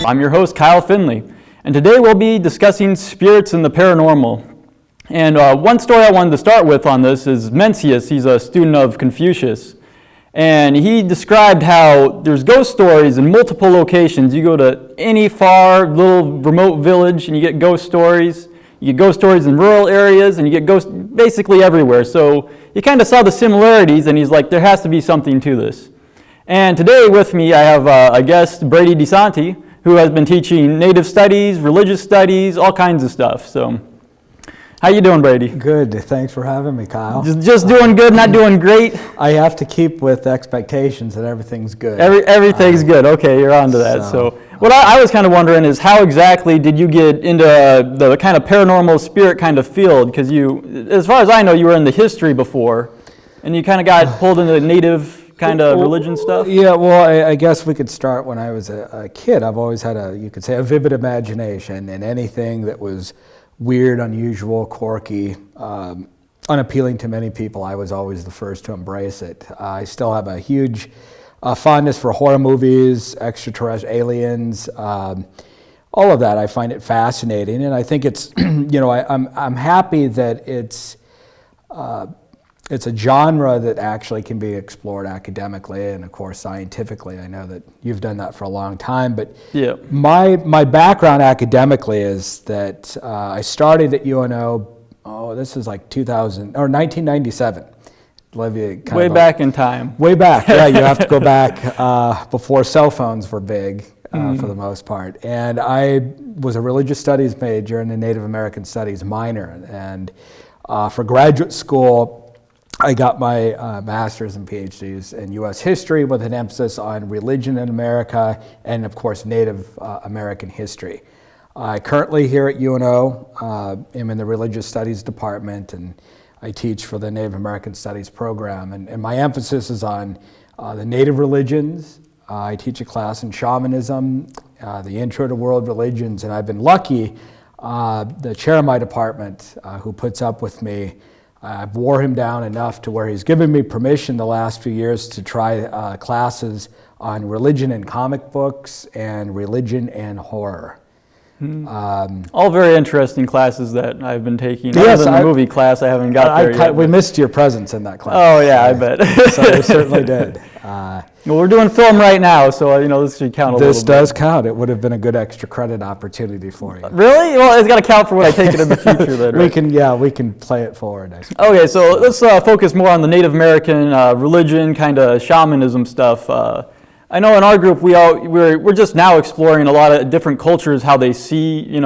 I'm your host, Kyle Finley, and today we'll be discussing spirits and the paranormal. And one story I wanted to start with on this is Mencius. He's a student of Confucius, and he described how there's ghost stories in multiple locations. You go to any far little remote village and you get ghost stories. You get ghost stories in rural areas, and you get ghosts basically everywhere. So you kind of saw the similarities, and he's like, there has to be something to this. And today with me I have a guest, Brady Desanti, who has been teaching native studies, religious studies, all kinds of stuff. So, how you doing, Brady? Good. Thanks for having me, Kyle. Just doing good, not doing great? I have to keep with expectations that everything's good. Everything's good. Okay, you're on to that. So what I was kind of wondering is how exactly did you get into the kind of paranormal spirit kind of field? Because you, as far as I know, you were in the history before, and you kind of got pulled into the native kind of religion stuff? Yeah, well, I guess we could start when I was a kid. I've always had you could say, a vivid imagination, and anything that was weird, unusual, quirky, unappealing to many people, I was always the first to embrace it. I still have a huge fondness for horror movies, extraterrestrial aliens, all of that. I find it fascinating, and I think it's, I'm happy that it's a genre that actually can be explored academically and, of course, scientifically. I know that you've done that for a long time, but yeah. My background academically is that I started at UNO. This is like 1997. Way back in time. Way back, yeah. You have to go back before cell phones were big for the most part. And I was a religious studies major and a Native American studies minor. And for graduate school, I got my master's and PhDs in U.S. history with an emphasis on religion in America and, of course, Native American history. I currently here at UNO am in the religious studies department, and I teach for the Native American Studies program. And my emphasis is on the native religions. I teach a class in shamanism, the intro to world religions, and I've been lucky. The chair of my department who puts up with me, I've wore him down enough to where he's given me permission the last few years to try classes on religion and comic books and religion and horror. All very interesting classes that I've been taking. Yes, other than the movie class, I haven't got there yet. We missed your presence in that class. Oh yeah, I bet. So we certainly did. Well, we're doing film right now, so this should count a little bit. This does count. It would have been a good extra credit opportunity for you. Really? Well, it's got to count for when I take it in the future then, right? We can play it forward, I suppose. Okay, so let's focus more on the Native American religion, kind of shamanism stuff. I know in our group we're just now exploring a lot of different cultures, how they see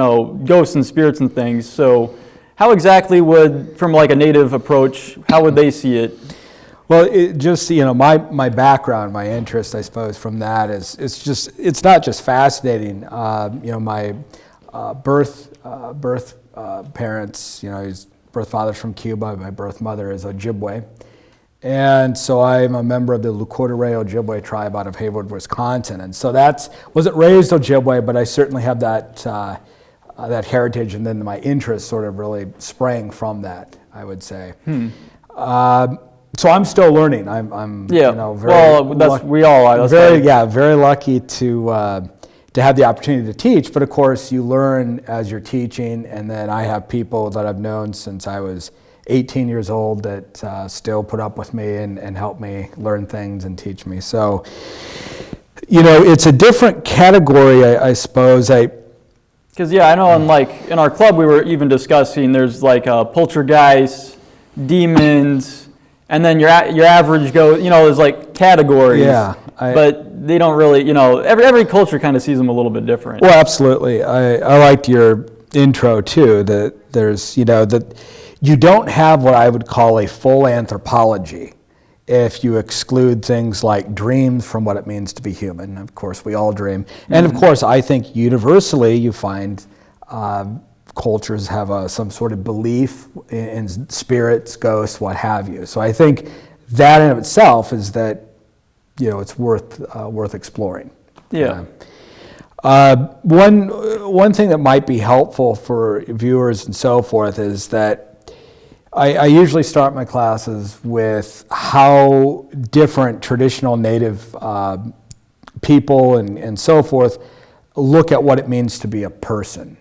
ghosts and spirits and things. So how exactly would, from like a native approach, how would they see it? Well, it just my background, my interest, I suppose, from that is it's not just fascinating. My birth parents, his birth father's from Cuba. My birth mother is Ojibwe. And so I'm a member of the Lukodere Ojibwe tribe out of Hayward, Wisconsin. And so wasn't raised Ojibwe, but I certainly have that heritage, and then my interest sort of really sprang from that, I would say. So I'm still learning. I'm very we all are. Very lucky to have the opportunity to teach. But of course, you learn as you're teaching, and then I have people that I've known since I was 18 years old that still put up with me and help me learn things and teach me. So, it's a different category, I suppose. Because I know in our club we were even discussing there's like poltergeists, demons, and then your average there's like categories. Yeah. But they don't really, every culture kind of sees them a little bit different. Well, absolutely. I liked your intro too, that there's, that you don't have what I would call a full anthropology if you exclude things like dreams from what it means to be human. Of course, we all dream. And of course, I think universally you find cultures have some sort of belief in spirits, ghosts, what have you. So I think that in of itself is that, it's worth exploring. Yeah. One thing that might be helpful for viewers and so forth is that I usually start my classes with how different traditional native people and so forth look at what it means to be a person.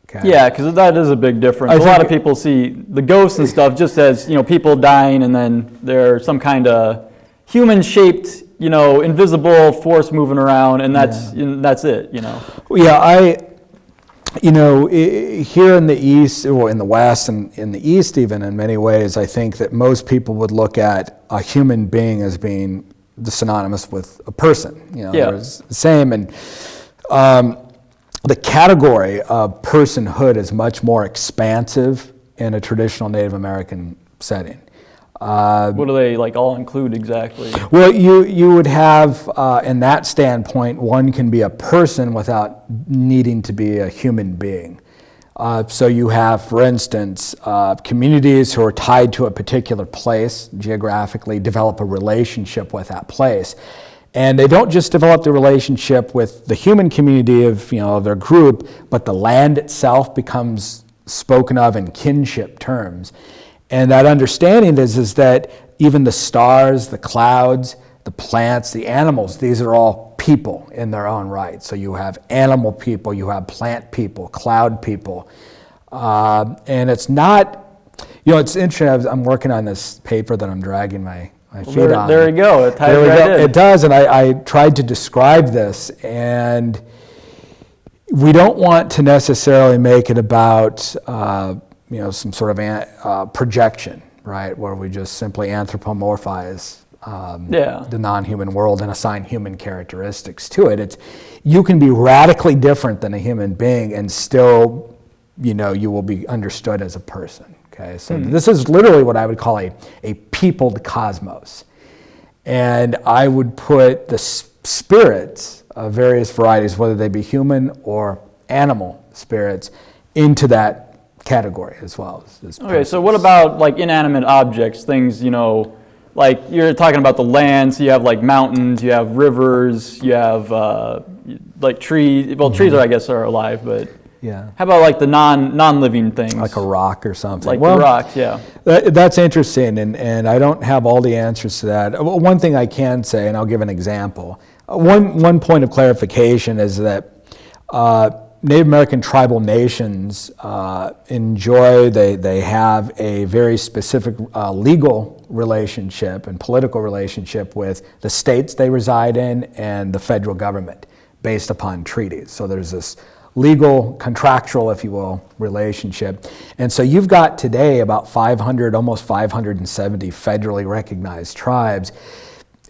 Okay? Yeah, because that is a big difference. A lot of people see the ghosts and stuff just as, people dying and then they're some kind of human-shaped, invisible force moving around, and that's it. Yeah, here in the East, or in the West, and in the East even in many ways, I think that most people would look at a human being as being synonymous with a person. It's the same. And the category of personhood is much more expansive in a traditional Native American setting. What do they all include exactly? Well, you would have, in that standpoint, one can be a person without needing to be a human being. So you have, for instance, communities who are tied to a particular place geographically develop a relationship with that place. And they don't just develop the relationship with the human community of their group, but the land itself becomes spoken of in kinship terms. And that understanding is that even the stars, the clouds, the plants, the animals, these are all people in their own right. So you have animal people, you have plant people, cloud people. And it's not, it's interesting. I'm working on this paper that I'm dragging my feet on. There you go. It ties right in. It does. And I tried to describe this, and we don't want to necessarily make it about some sort of projection, right, where we just simply anthropomorphize the non-human world and assign human characteristics to it. You can be radically different than a human being and still, you will be understood as a person. Okay, so this is literally what I would call a peopled cosmos. And I would put the spirits of various varieties, whether they be human or animal spirits, into that category as well. Okay, so what about inanimate objects, things, you're talking about the land, so you have mountains, you have rivers, you have trees. Well, trees I guess are alive, but yeah. How about the non-living things? Like a rock or something. The rocks, yeah. That's interesting, and I don't have all the answers to that. One thing I can say, and I'll give an example. One point of clarification is that Native American tribal nations they have a very specific legal relationship and political relationship with the states they reside in and the federal government based upon treaties. So there's this legal, contractual, if you will, relationship. And so you've got today about 500, almost 570 federally recognized tribes.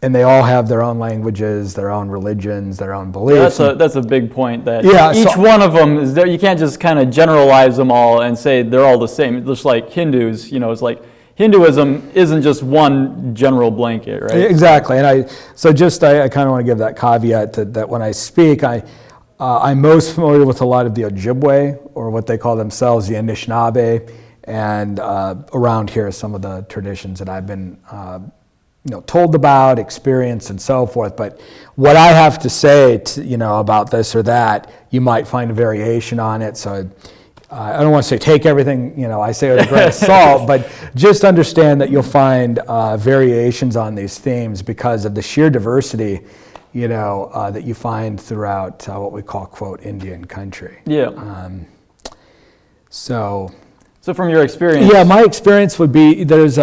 And they all have their own languages, their own religions, their own beliefs. That's a big point. That each one of them is there. You can't just kind of generalize them all and say they're all the same. Just like Hindus, it's like Hinduism isn't just one general blanket, right? Exactly. And I kind of want to give that caveat that when I speak, I'm most familiar with a lot of the Ojibwe, or what they call themselves, the Anishinaabe, and around here some of the traditions that I've been told about, experienced, and so forth. But what I have to say about this or that, you might find a variation on it. So I don't want to say take everything I say with a grain of salt, but just understand that you'll find variations on these themes because of the sheer diversity that you find throughout what we call, quote, Indian country. Yeah. So from your experience? Yeah, my experience would be there's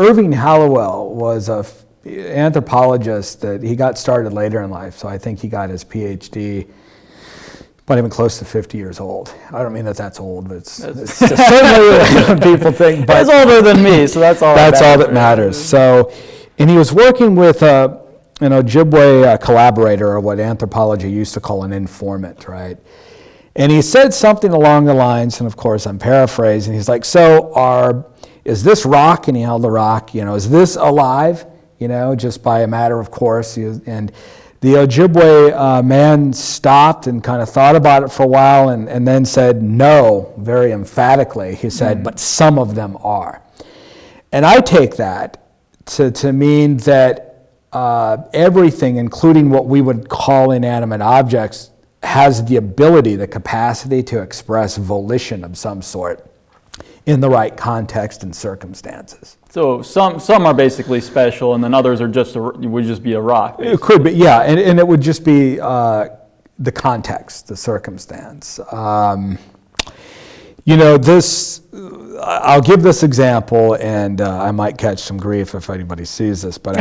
Irving Hallowell was an anthropologist that he got started later in life. So I think he got his PhD not even close to 50 years old. I don't mean that's old, but it's certainly what people think. But it's older than me, so that's all. That's all that matters. So, and he was working with an Ojibwe collaborator, or what anthropology used to call an informant, right? And he said something along the lines, and of course I'm paraphrasing. He's like, "So is this rock?" And he held the rock. Is this alive? just by a matter of course. And the Ojibwe man stopped and kind of thought about it for a while and then said no, very emphatically. He said, but some of them are. And I take that to mean that everything, including what we would call inanimate objects, has the ability, the capacity to express volition of some sort in the right context and circumstances. So some are basically special, and then others would just be a rock. Basically. It could be, yeah, and it would just be the context, the circumstance. I'll give this example, and I might catch some grief if anybody sees this, but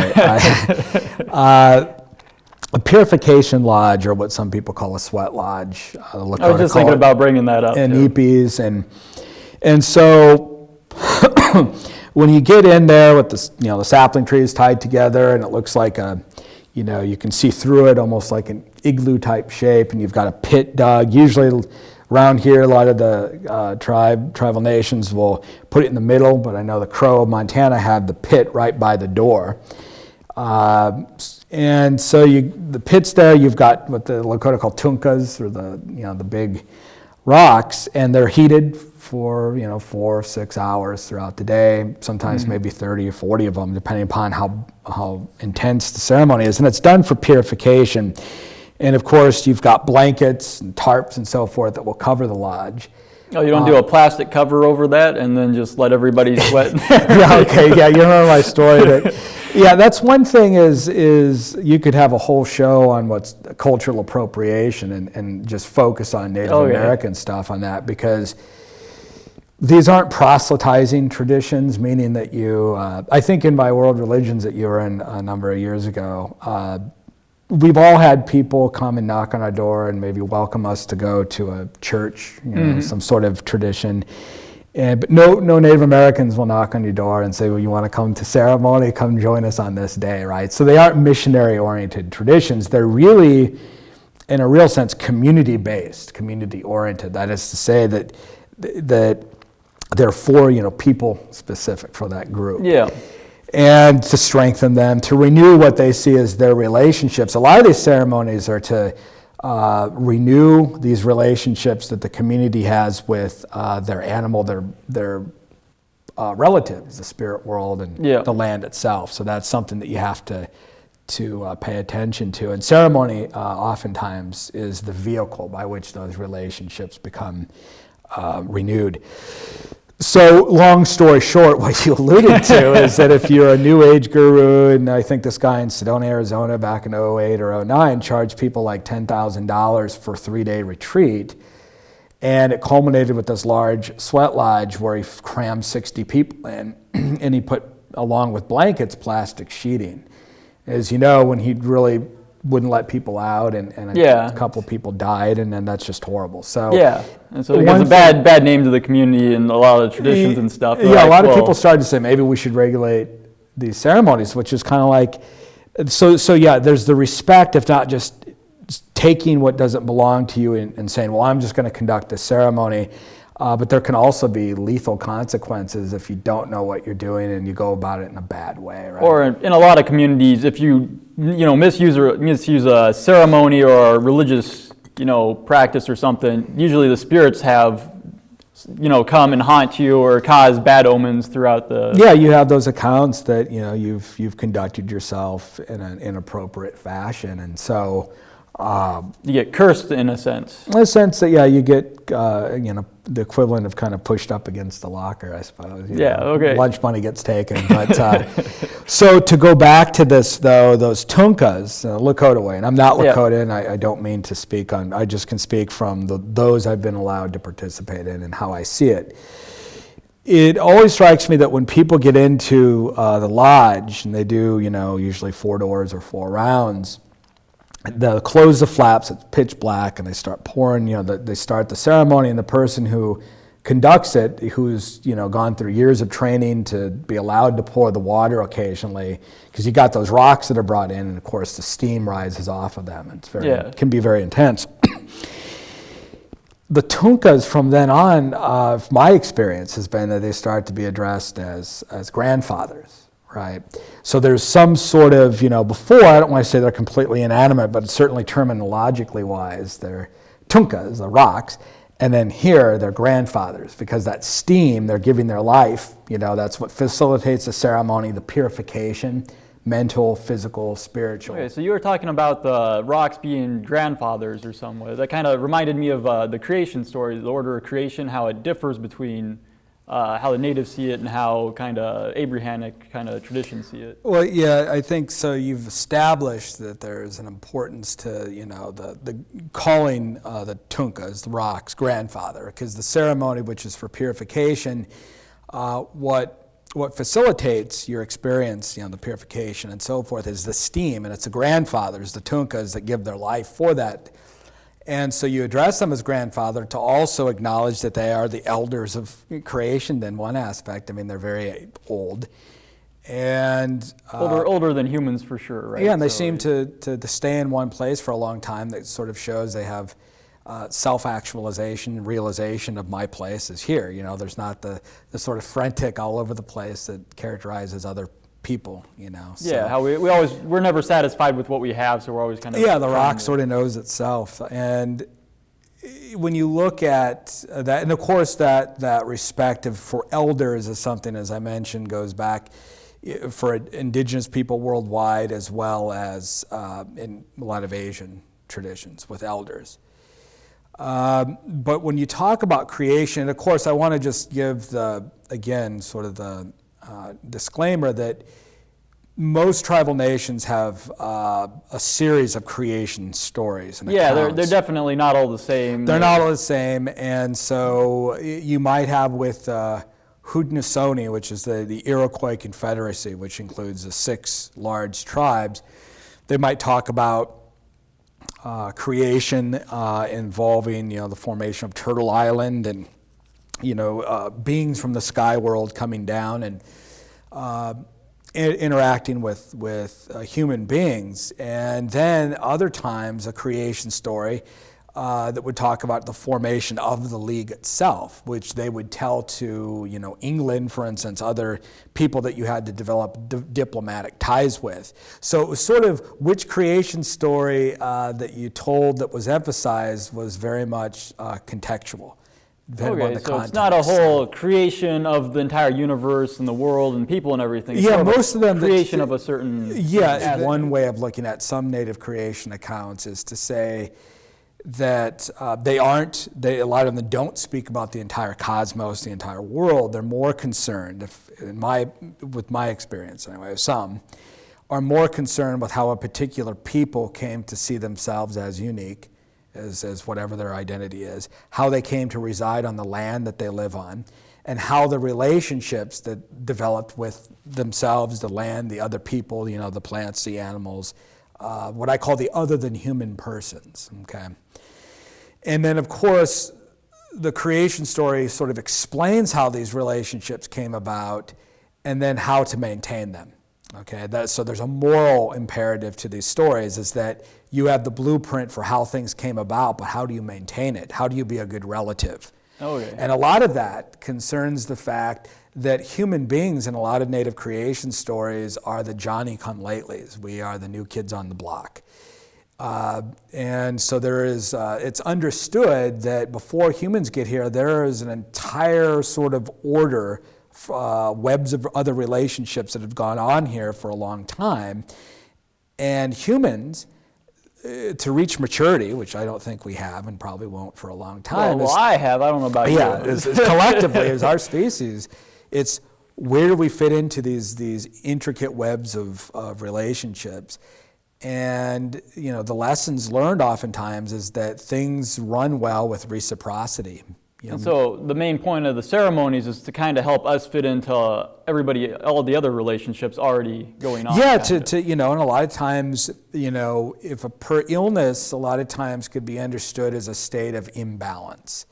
a purification lodge, or what some people call a sweat lodge. I was just thinking about bringing that up. And ipis, and so when you get in there with the sapling trees tied together, and it looks like you can see through it, almost like an igloo type shape, and you've got a pit dug. Usually around here, a lot of the tribal nations will put it in the middle, but I know the Crow of Montana had the pit right by the door. And so the pit's there, you've got what the Lakota call tunkas, or the big rocks, and they're heated for 4 or 6 hours throughout the day, sometimes maybe 30 or 40 of them, depending upon how intense the ceremony is. And it's done for purification. And of course, you've got blankets and tarps and so forth that will cover the lodge. Oh, you don't do a plastic cover over that and then just let everybody sweat? Yeah, okay, yeah, you remember my story. That's one thing is you could have a whole show on what's cultural appropriation and just focus on Native American stuff on that, because these aren't proselytizing traditions, meaning that I think in my World Religions that you were in a number of years ago, we've all had people come and knock on our door and maybe welcome us to go to a church, some sort of tradition. But no Native Americans will knock on your door and say, well, you want to come to ceremony? Come join us on this day, right? So they aren't missionary-oriented traditions. They're really, in a real sense, community-based, community-oriented. That is to say that they're for, people specific for that group. Yeah. And to strengthen them, to renew what they see as their relationships. A lot of these ceremonies are to renew these relationships that the community has with their animal, their relatives, the spirit world, and the land itself. So that's something that you have to pay attention to. And ceremony oftentimes is the vehicle by which those relationships become renewed. So long story short, what you alluded to is that if you're a New Age guru, and I think this guy in Sedona, Arizona back in 08 or 09 charged people like $10,000 for a 3-day retreat, and it culminated with this large sweat lodge where he crammed 60 people in, and he put, along with blankets, plastic sheeting. As you know, when he really wouldn't let people out, and a couple people died, and then that's just horrible. So and so it gives a bad name to the community and a lot of the traditions and stuff. Yeah, a lot of people started to say maybe we should regulate these ceremonies, which is kind of like, there's the respect of not just taking what doesn't belong to you and saying, well, I'm just going to conduct this ceremony. But there can also be lethal consequences if you don't know what you're doing and you go about it in a bad way, right? Or in a lot of communities, if you misuse a ceremony or a religious practice or something, usually the spirits have come and haunt you or cause bad omens throughout the... Yeah, you have those accounts that you've conducted yourself in an inappropriate fashion, and so you get cursed in a sense. In a sense that you get the equivalent of kind of pushed up against the locker, I suppose. Lunch money gets taken. But so to go back to this though, those tunkas, Lakota way, and I'm not Lakota, and I don't mean to speak on. I just can speak from those I've been allowed to participate in and how I see it. It always strikes me that when people get into the lodge and they do, usually 4 doors or 4 rounds. They'll close the flaps, it's pitch black, and they start pouring, they start the ceremony, and the person who conducts it, who's, gone through years of training to be allowed to pour the water occasionally, because you got those rocks that are brought in, and of course the steam rises off of them. It can be very intense. The tunkas from then on, my experience has been that they start to be addressed as grandfathers, right? So there's some sort of, before, I don't want to say they're completely inanimate, but certainly terminologically wise, they're Tunkas, the rocks. And then here, they're grandfathers, because that steam, they're giving their life, that's what facilitates the ceremony, the purification, mental, physical, spiritual. Okay, so you were talking about the rocks being grandfathers or some way. That kind of reminded me of the creation story, the order of creation, how it differs between how the natives see it and how kind of Abrahamic kind of traditions see it. Well, yeah, I think so. You've established that there's an importance to, the calling the Tunkas, the rocks, grandfather, because the ceremony, which is for purification, what facilitates your experience, the purification and so forth, is the steam, and it's the grandfathers, the Tunkas, that give their life for that. And so you address them as grandfather to also acknowledge that they are the elders of creation in one aspect. I mean, they're very old. And older than humans for sure, right? Yeah, and they seem to stay in one place for a long time. That sort of shows they have self-actualization, realization of my place is here. There's not the sort of frantic all over the place that characterizes other people, So. Yeah, how we're never satisfied with what we have, so we're always kind of... Yeah, the rock sort of knows itself. And when you look at that, and of course that respect for elders is something, as I mentioned, goes back for indigenous people worldwide, as well as in a lot of Asian traditions with elders. But when you talk about creation, of course, I want to just give the disclaimer that most tribal nations have a series of creation stories and accounts. They're definitely not all the same. They're not all the same, and so you might have with Haudenosaunee, which is the Iroquois Confederacy, which includes the 6 large tribes. They might talk about creation involving, the formation of Turtle Island and, beings from the sky world coming down and interacting with human beings. And then other times a creation story that would talk about the formation of the League itself, which they would tell to, England, for instance, other people that you had to develop diplomatic ties with. So it was sort of which creation story that you told that was emphasized was very much contextual. Okay, so it's not a whole creation of the entire universe and the world and people and everything. It's most of them creation of a certain... Yeah, one way of looking at some native creation accounts is to say that a lot of them don't speak about the entire cosmos, the entire world. They're more concerned, with my experience anyway, some are more concerned with how a particular people came to see themselves as unique, as whatever their identity is, how they came to reside on the land that they live on, and how the relationships that developed with themselves, the land, the other people, the plants, the animals, what I call the other than human persons, okay? And then, of course, the creation story sort of explains how these relationships came about and then how to maintain them, okay? So there's a moral imperative to these stories, is that you have the blueprint for how things came about, but how do you maintain it? How do you be a good relative? Okay. And a lot of that concerns the fact that human beings in a lot of native creation stories are the Johnny-come-latelys. We are the new kids on the block. And so there is, it's understood that before humans get here, there is an entire sort of order, webs of other relationships that have gone on here for a long time. And humans, to reach maturity, which I don't think we have and probably won't for a long time. Well, I have. I don't know about you. Yeah, collectively, as our species, it's where do we fit into these intricate webs of relationships? And the lessons learned oftentimes is that things run well with reciprocity. And so the main point of the ceremonies is to kind of help us fit into everybody, all the other relationships already going on. Yeah, and a lot of times, if illness, a lot of times could be understood as a state of imbalance.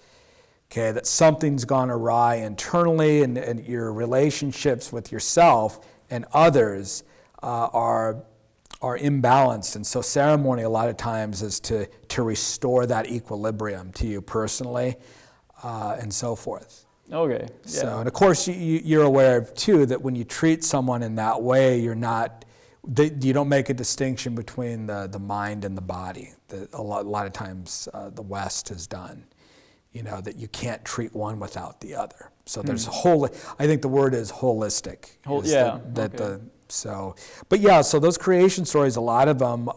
Okay, that something's gone awry internally, and your relationships with yourself and others are imbalanced. And so ceremony a lot of times is to restore that equilibrium to you personally and so forth. Okay. Yeah. So, and of course, you're aware of too that when you treat someone in that way, you don't make a distinction between the mind and the body. That a lot of times the West has done, that you can't treat one without the other. So there's I think the word is holistic. So those creation stories, a lot of them.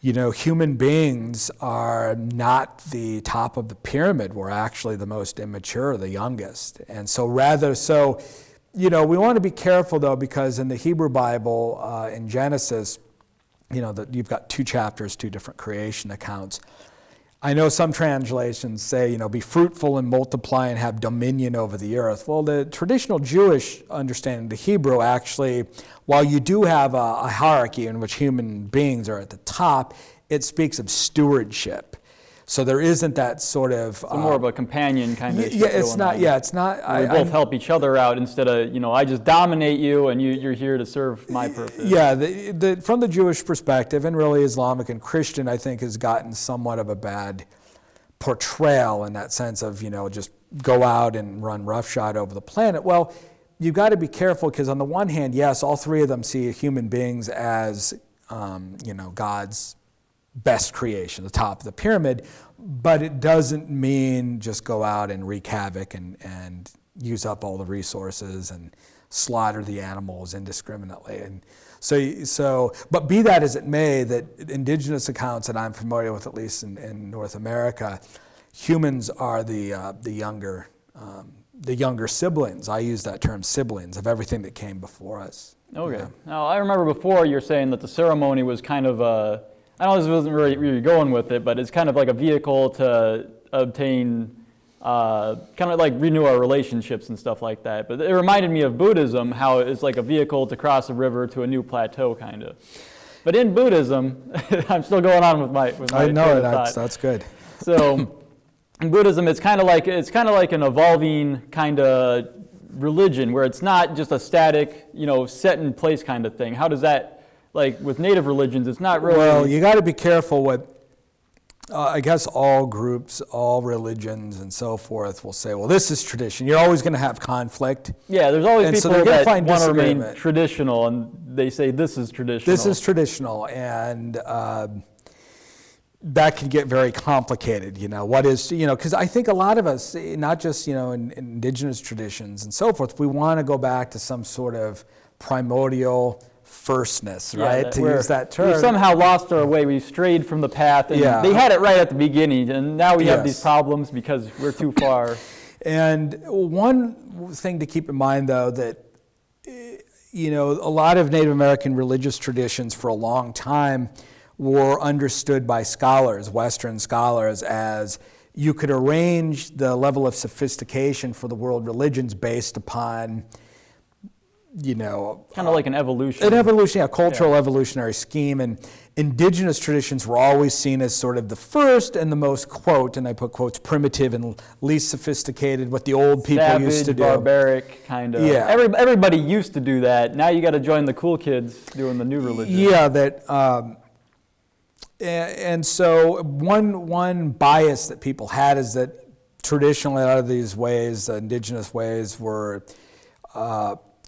Human beings are not the top of the pyramid. We're actually the most immature, the youngest. And so we want to be careful though, because in the Hebrew Bible, in Genesis, you've got 2 chapters, 2 different creation accounts. I know some translations say, be fruitful and multiply and have dominion over the earth. Well, the traditional Jewish understanding of the Hebrew actually, while you do have a hierarchy in which human beings are at the top, it speaks of stewardship. So there isn't that sort of... So more of a companion kind of... Yeah, it's not... Yeah, it's not... We both help each other out instead of, I just dominate you and you're here to serve my purpose. Yeah, from the Jewish perspective, and really Islamic and Christian, I think, has gotten somewhat of a bad portrayal in that sense of, just go out and run roughshod over the planet. Well, you've got to be careful because on the one hand, yes, all 3 of them see human beings as, God's best creation, the top of the pyramid, but it doesn't mean just go out and wreak havoc and use up all the resources and slaughter the animals indiscriminately. And but be that as it may, that indigenous accounts that I'm familiar with, at least in North America, humans are the younger siblings. I use that term, siblings, of everything that came before us. Okay. Yeah. Now, I remember before you're saying that the ceremony was kind of I know this wasn't really where you're going with it, but it's kind of like a vehicle to obtain, kind of like renew our relationships and stuff like that. But it reminded me of Buddhism, how it's like a vehicle to cross a river to a new plateau, kind of. But in Buddhism, I'm still going on with my I know that's good. So in Buddhism, it's kind of like an evolving kind of religion where it's not just a static, set in place kind of thing. How does that? Like with native religions, it's not really... Well, you got to be careful what, I guess all groups, all religions and so forth will say, well, this is tradition. You're always going to have conflict. Yeah, there's always people that want to remain traditional, and they say this is traditional. This is traditional, and that can get very complicated, what is, because I think a lot of us, not just, in indigenous traditions and so forth, we want to go back to some sort of primordial firstness, right? To use that term. We somehow lost our way. We strayed from the path, and they had it right at the beginning, and now we have these problems because we're too far. And one thing to keep in mind, though, that a lot of Native American religious traditions for a long time were understood by scholars, Western scholars, as you could arrange the level of sophistication for the world religions based upon kind of like an evolution. Cultural evolutionary scheme. And indigenous traditions were always seen as sort of the first and the most, quote, and I put quotes, primitive and least sophisticated, what the old people used to do. Barbaric, kind of. Yeah. Everybody used to do that. Now you got to join the cool kids doing the new religion. Yeah, and so one bias that people had is that traditionally a lot of these ways, indigenous ways, were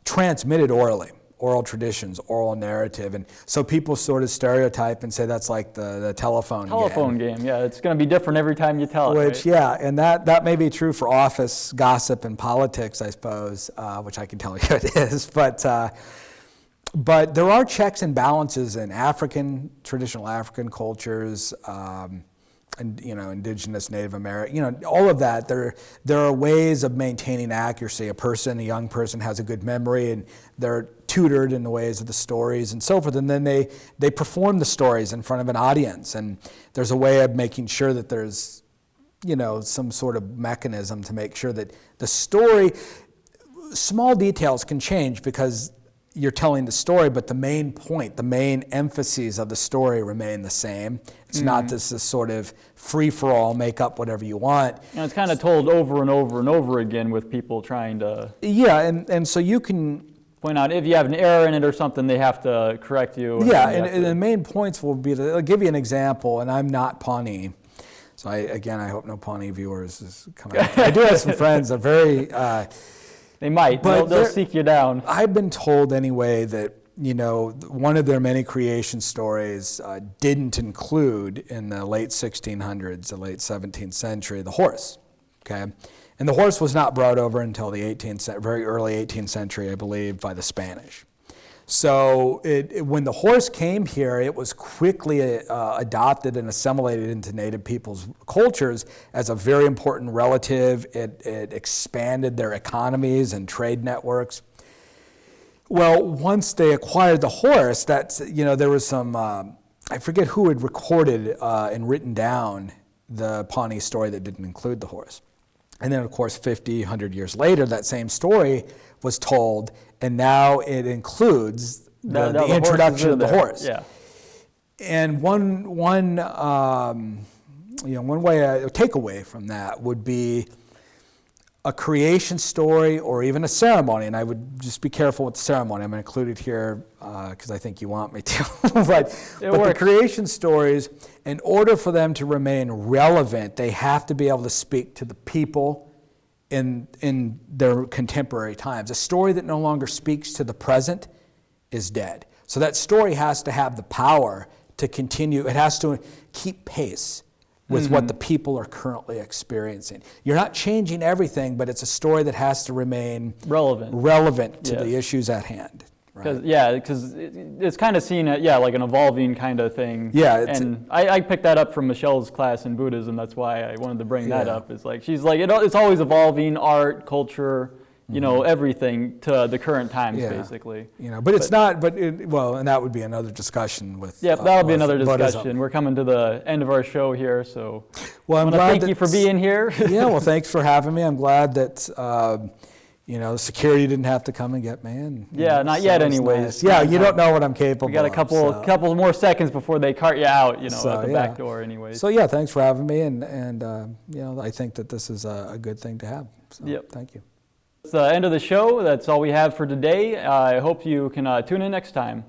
transmitted orally, oral traditions, oral narrative, and so people sort of stereotype and say that's like the telephone game. Yeah, it's going to be different every time you tell it. Which, right? And that may be true for office gossip and politics, I suppose, which I can tell you it is, but there are checks and balances in traditional African cultures, and indigenous, Native American, all of that. There are ways of maintaining accuracy. A young person has a good memory, and they're tutored in the ways of the stories and so forth. And then they perform the stories in front of an audience, and there's a way of making sure that there's, some sort of mechanism to make sure that the story, small details can change because you're telling the story, but the main point, the main emphases of the story remain the same. It's not this sort of free-for-all, make up whatever you want. And it's kind of told over and over and over again with people trying to... Yeah, and so you can... point out if you have an error in it or something, they have to correct you. And the main points will be, I'll give you an example, and I'm not Pawnee. So I hope no Pawnee viewers is coming. I do have some friends that are very. They might. But They'll seek you down. I've been told anyway that, one of their many creation stories didn't include in the late 1600s, the late 17th century, the horse. Okay, and the horse was not brought over until the very early 18th century, I believe, by the Spanish. So when the horse came here, it was quickly adopted and assimilated into native people's cultures as a very important relative. It expanded their economies and trade networks. Well, once they acquired the horse, there was some, I forget who had recorded and written down the Pawnee story that didn't include the horse. And then, of course, 50, 100 years later, that same story was told, and now it includes the introduction of the horse. Yeah. And one way, a takeaway from that would be a creation story or even a ceremony, and I would just be careful with the ceremony. I'm going to include it here because I think you want me to. but the creation stories, in order for them to remain relevant, they have to be able to speak to the people in their contemporary times. A story that no longer speaks to the present is dead. So that story has to have the power to continue. It has to keep pace with what the people are currently experiencing. You're not changing everything, but it's a story that has to remain relevant to the issues at hand. Right? Because it's kind of seen like an evolving kind of thing. Yeah, and I picked that up from Michelle's class in Buddhism. That's why I wanted to bring that up. It's like she's like it's always evolving, art, culture, everything to the current times, basically. But it's not. But and that would be another discussion with. Yep, that'll be another discussion. Buddhism. We're coming to the end of our show here, so. Well, I'm glad. Thank you for being here. Yeah, well, thanks for having me. I'm glad that. Security didn't have to come and get me. And, not yet anyways. Nice. Yeah, you don't know what I'm capable of. We got a couple more seconds before they cart you out, at the back door anyways. So, thanks for having me, and I think that this is a good thing to have. So, thank you. That's the end of the show. That's all we have for today. I hope you can tune in next time.